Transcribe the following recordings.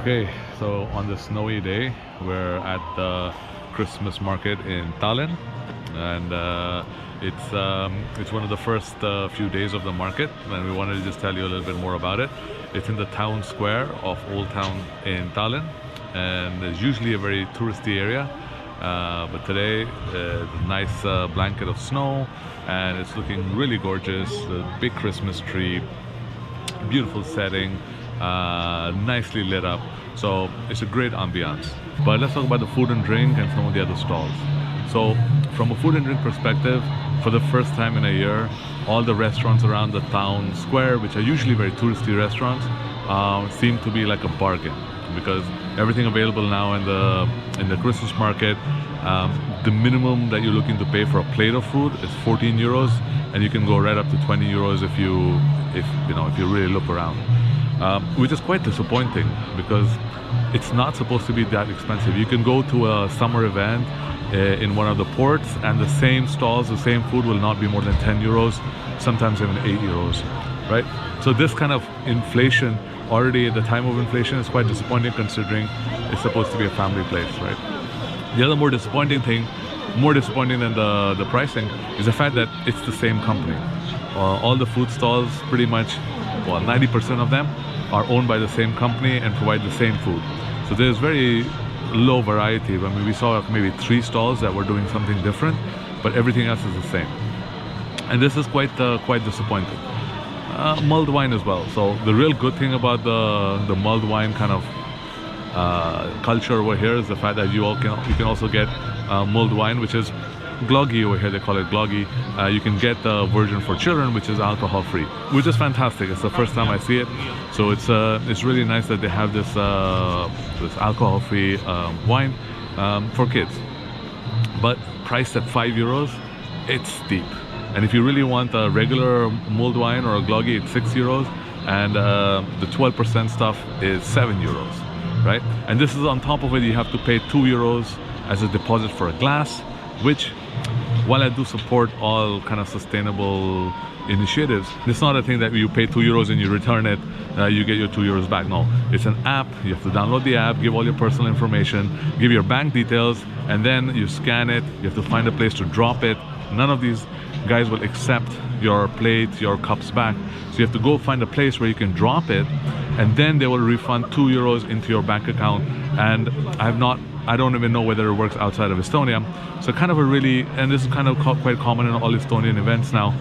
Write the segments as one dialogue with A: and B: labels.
A: Okay, so on this snowy day, we're at the Christmas Market in Tallinn, and it's one of the first few days of the market, and we wanted to just tell you a little bit more about it. It's in the town square of Old Town in Tallinn, and it's usually a very touristy area. But today, a nice blanket of snow, and it's looking really gorgeous. The big Christmas tree, beautiful setting, nicely lit up. So it's a great ambiance. But let's talk about the food and drink and some of the other stalls. So from a food and drink perspective, for the first time in a year, all the restaurants around the town square, which are usually very touristy restaurants, seem to be like a bargain, because everything available now in the Christmas market, the minimum that you're looking to pay for a plate of food is 14 euros, and you can go right up to 20 euros if you really look around, which is quite disappointing because it's not supposed to be that expensive. You can go to a summer event in one of the ports, and the same stalls, the same food will not be more than 10 euros, sometimes even 8 euros, right? So this kind of inflation, already at the time of inflation, is quite disappointing considering it's supposed to be a family place, right? The other more disappointing thing, more disappointing than the pricing, is the fact that it's the same company. All the food stalls, pretty much, well, 90% of them are owned by the same company and provide the same food. So there's very low variety. I mean, we saw maybe 3 stalls that were doing something different, but everything else is the same. And this is quite disappointing. Mulled wine as well. So the real good thing about the mulled wine kind of culture over here is the fact that you can also get mulled wine, which is gloggy over here. They call it gloggy. You can get the version for children, which is alcohol free, which is fantastic. It's the first time I see it, so it's really nice that they have this alcohol free wine for kids. But priced at 5 euros, it's steep. And if you really want a regular mulled wine or a gloggy, it's 6 euros, and the 12% stuff is 7 euros, right? And this is on top of it. You have to pay 2 euros as a deposit for a glass, which, while I do support all kind of sustainable initiatives, it's not a thing that you pay 2 euros and you return it, you get your 2 euros back. No, it's an app. You have to download the app, give all your personal information, give your bank details, and then you scan it. You have to find a place to drop it. None of these guys will accept your plate, your cups back. So you have to go find a place where you can drop it, and then they will refund 2 euros into your bank account. And I don't even know whether it works outside of Estonia. So kind of and this is kind of quite common in all Estonian events now.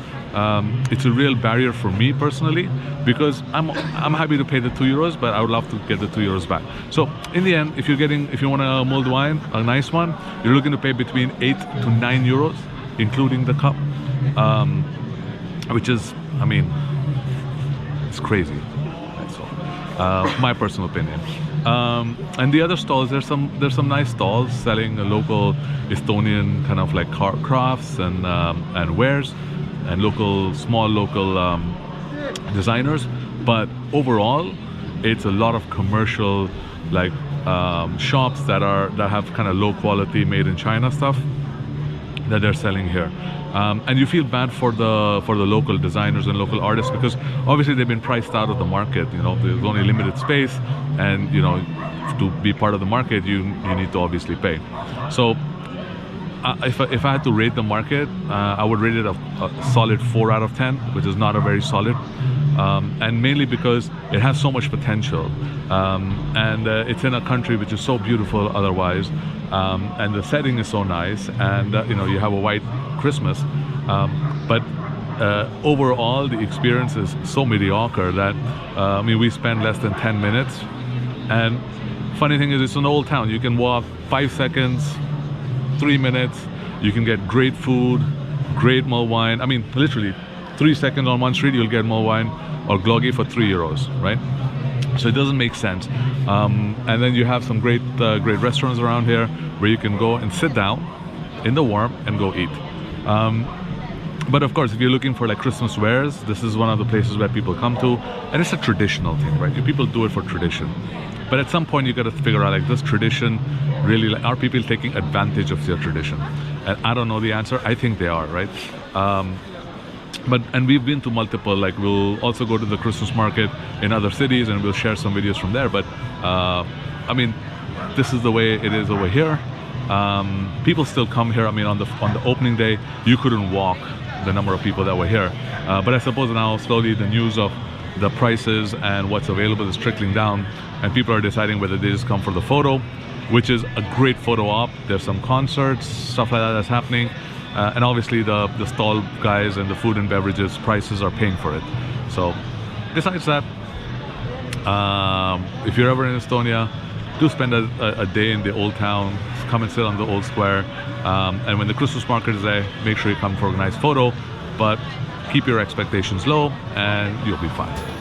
A: It's a real barrier for me personally, because I'm happy to pay the 2 euros, but I would love to get the 2 euros back. So in the end, if you want a mulled wine, a nice one, you're looking to pay between 8 to 9 euros, including the cup, which is, I mean, it's crazy. That's all. My personal opinion. And the other stalls, there's some nice stalls selling local Estonian kind of like crafts and wares, and small local designers. But overall, it's a lot of commercial like shops that have kind of low quality, made in China stuff that they're selling here. And you feel bad for the local designers and local artists, because obviously they've been priced out of the market. You know, there's only limited space, and you know, to be part of the market, you need to obviously pay. So if I had to rate the market, I would rate it a solid 4 out of 10, which is not a very solid, and mainly because it has so much potential, and it's in a country which is so beautiful otherwise, and the setting is so nice, and you know, you have a white Christmas, but overall the experience is so mediocre that I mean, we spent less than 10 minutes, and funny thing is, it's an old town. You can walk 5 seconds, 3 minutes, you can get great food, great mulled wine. I mean, literally 3 seconds on one street, you'll get mulled wine or gloggy for 3 euros, right? So it doesn't make sense. And then you have some great restaurants around here where you can go and sit down in the warm and go eat. But of course, if you're looking for like Christmas wares, this is one of the places where people come to, and it's a traditional thing, right? People do it for tradition. But at some point you got to figure out, like, this tradition really, like, are people taking advantage of their tradition? And I don't know the answer. I think they are, right? and we've been to multiple, like we'll also go to the Christmas market in other cities and we'll share some videos from there. But I mean, this is the way it is over here. People still come here. I mean, on the opening day, you couldn't walk the number of people that were here. But I suppose now slowly the news of the prices and what's available is trickling down, and people are deciding whether they just come for the photo, which is a great photo op. There's some concerts, stuff like that that's happening. And obviously the stall guys and the food and beverages prices are paying for it. So besides that, if you're ever in Estonia, do spend a day in the old town, come and sit on the old square. And when the Christmas market is there, make sure you come for a nice photo, but keep your expectations low and you'll be fine.